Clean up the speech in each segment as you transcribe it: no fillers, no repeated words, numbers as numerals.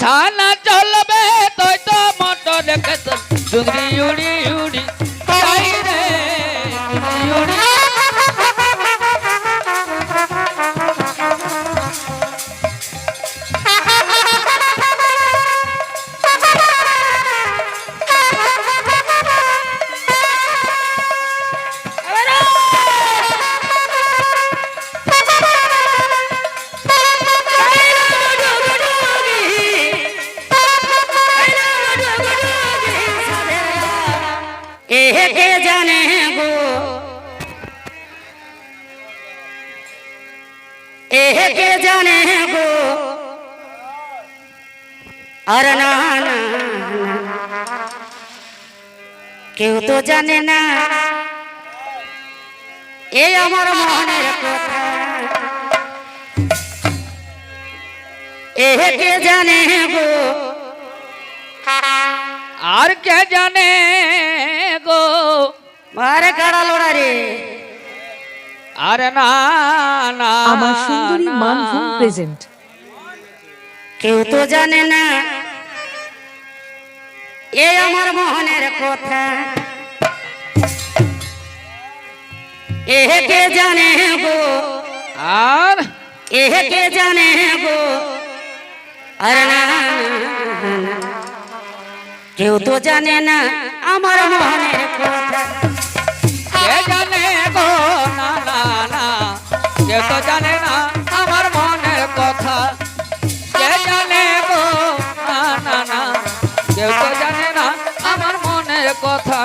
ছানা চলবে তুই তো মোটর রেখে তো ডুগরি উড়ি উড়ি যাই রে ডুগরি উড়ি के जाने गो के जाने गो और ना क्यों तो जाने ना ये আমার মনের কথা के जाने गो আর কে জানে গো মারে কাড়া লোড়া রে আরে না না আমার সুন্দরী মানভূম প্রেজেন্ট কেউ তো জানে না এ আমার মনের কথা কে জানে গো আর কে জানে গো আরে না কেউ তো জানে না আমার মনের কথা কে জানে গো না না না কেউ তো জানে না আমার মনের কথা কে জানে গো না না না কেউ তো জানে না আমার মনের কথা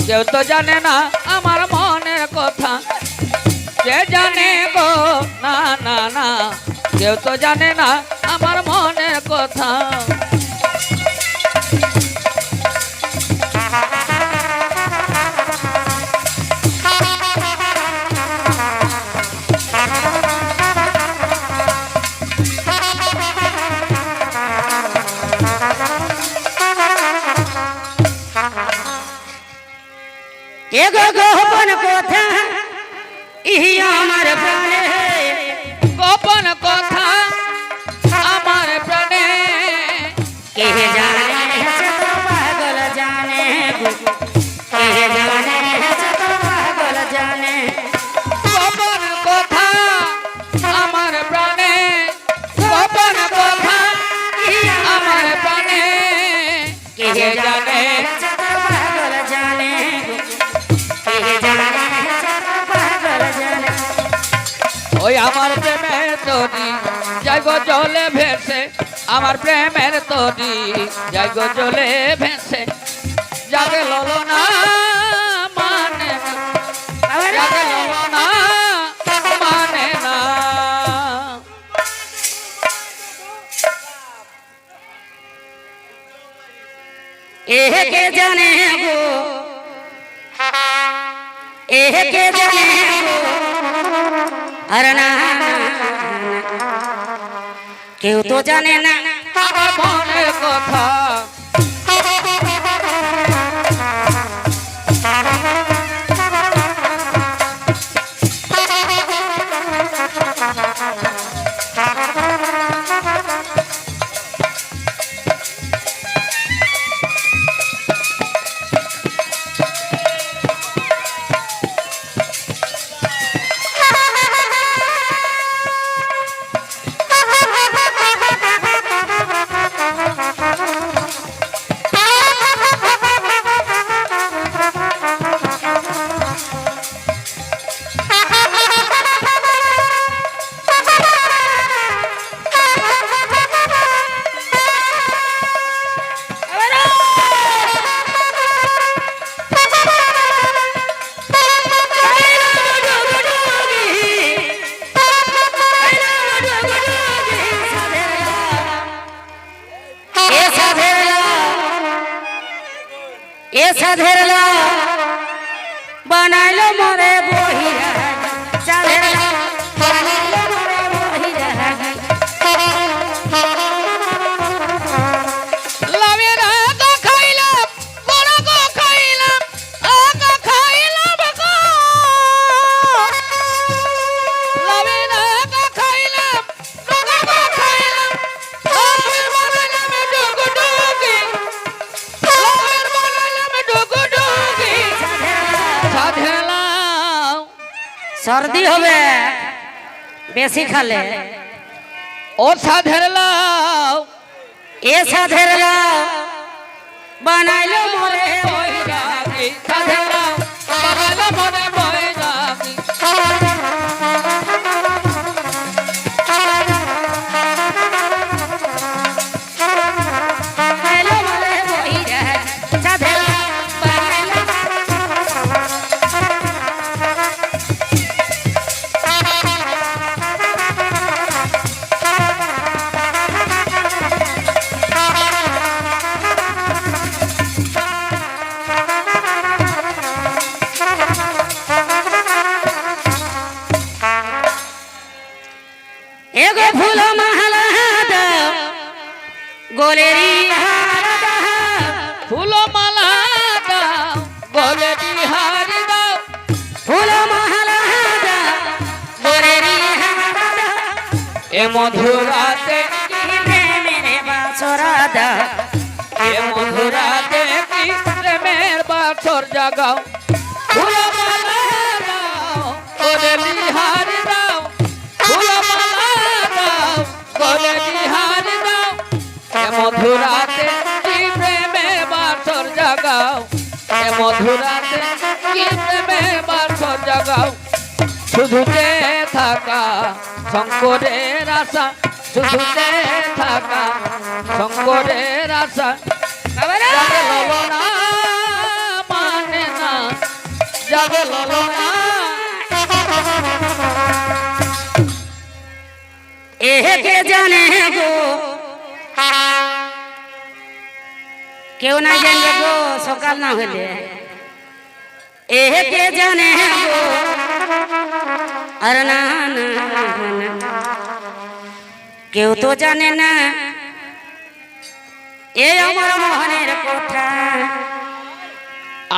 কেউ তো জানে না আমার মনের কথা কে জানে গো না না না কেউ তো জানে না আমার মনের কথা एगो गोपन कोथा इही আমার প্রাণে গোপন কথা আমার প্রাণে কে জানে সে তো পাগল জানে কে জানে সে তো পাগল জানে গোপন কথা আমার প্রাণে গোপন কথা আমার প্রাণে কে জানে সে তো পাগল জানে ওই আমার প্রেমের তরি যাই গো জলে ভেসে আমার প্রেমের তরি যাই গো জলে ভেসে যাবে ললনা মানে যাবে ললনা মানে না কে জানে গো কে জানে গো अरे ना क्यों तो जाने ना আমার মনের কথা এসা ধরলা বানাইলো মরে বই সর্দি হবে বেশি খালে। ও সাধের লাউ এ সাধের লাউ বানাইলো মোরে বৈরাগী, সাধের লাউ বানাইলো মোরে বৈরাগী। বানাইলো মোরে বইরা সাধের লাউ বানাইলো। एगो फूल महला दाओ गोलेरी हार दाओ। ফুল মালা দাও, গলে বিহারি দাও। फूल महला दाओ गोलेरी हार दाओ। এ মধুরাতে मेरे बासुरा दाओ। এ মধুরাতে কি প্রেমের বাছর জাগাও। ফুল মালা দাও, গলে বিহারি দাও। ফুল মালা দাও, গলে বিহারি দাও। এ মধুরাতে কি প্রেমের বাছর জাগাও। এ মধুরাতে কি প্রেমের বাছর জাগাও। শুধুতে থাকা শঙ্করের আশা, শুধুতে থাকা শঙ্করের আশা। যাবে ললনা মানে না, যাবে ললনা। के जाने गो क्यों ना जाने गो सकाल ना होले। के जाने गो अरे ना ना क्यों तो जाने ना ये अमर मोहनेर कोठा।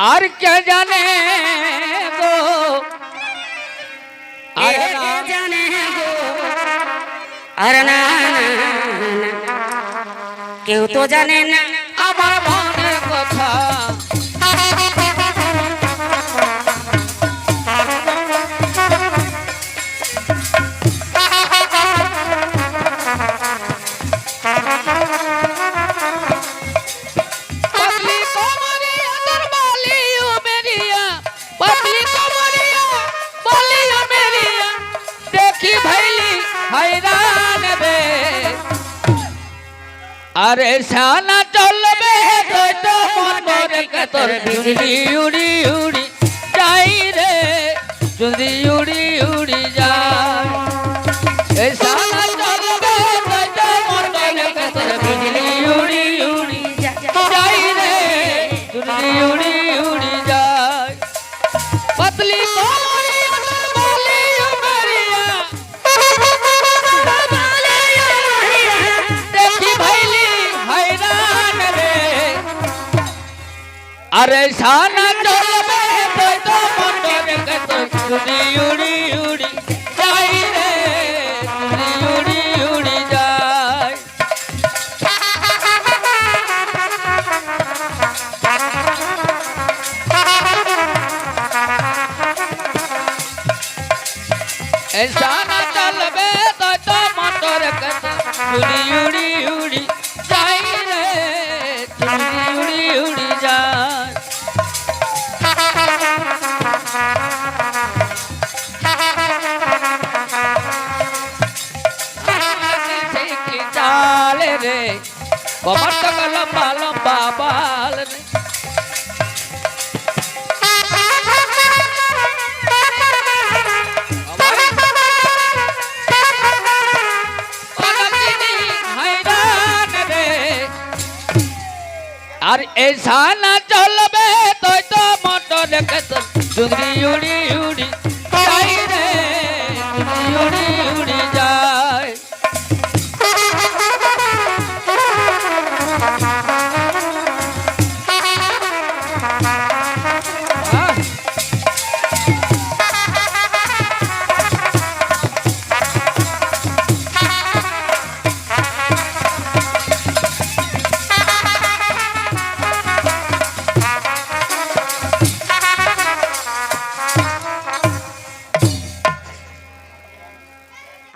আর কে জানে গো, আর के না जाने गो अरे ना ना क्यों तो जाने ना আমার মনের কথা। पतली कमरिया दर बालियो मेरिया, पतली कमरिया बालियो मेरिया, देखी भैली हैरान बे। अरे शाना चलबे तो मोटर के तोर बिजली उड़ी उड़ी जाई रे, चुंदी उड़ी उड़ी जाए। ए शाना चलबे तो मोटर के तोर बिजली उड़ी उड़ी जाई रे, चुंदी उड़ी उड़ी जाए। पतली कमरिया दर बालियो मेरिया, देखी भैली हैरान रे। अरे शाना चलबे तो मोटर के तो चुनी उड़ी उड़ी जाई रे, चुनी उड़ी उड़ी जाए। ए शाना चलबे तो मोटर के तो चुनी उड़ी उड़ी जाई रे, चुनी उड़ी उड़ी जाए। चाल रे कमर तक लंबा लंबा बाल रे। हैरान रे। আর ऐसा ना चलबे तो मोटर के तो चुंदी उड़ी उड़ी जाई रे, चुंदी उड़ी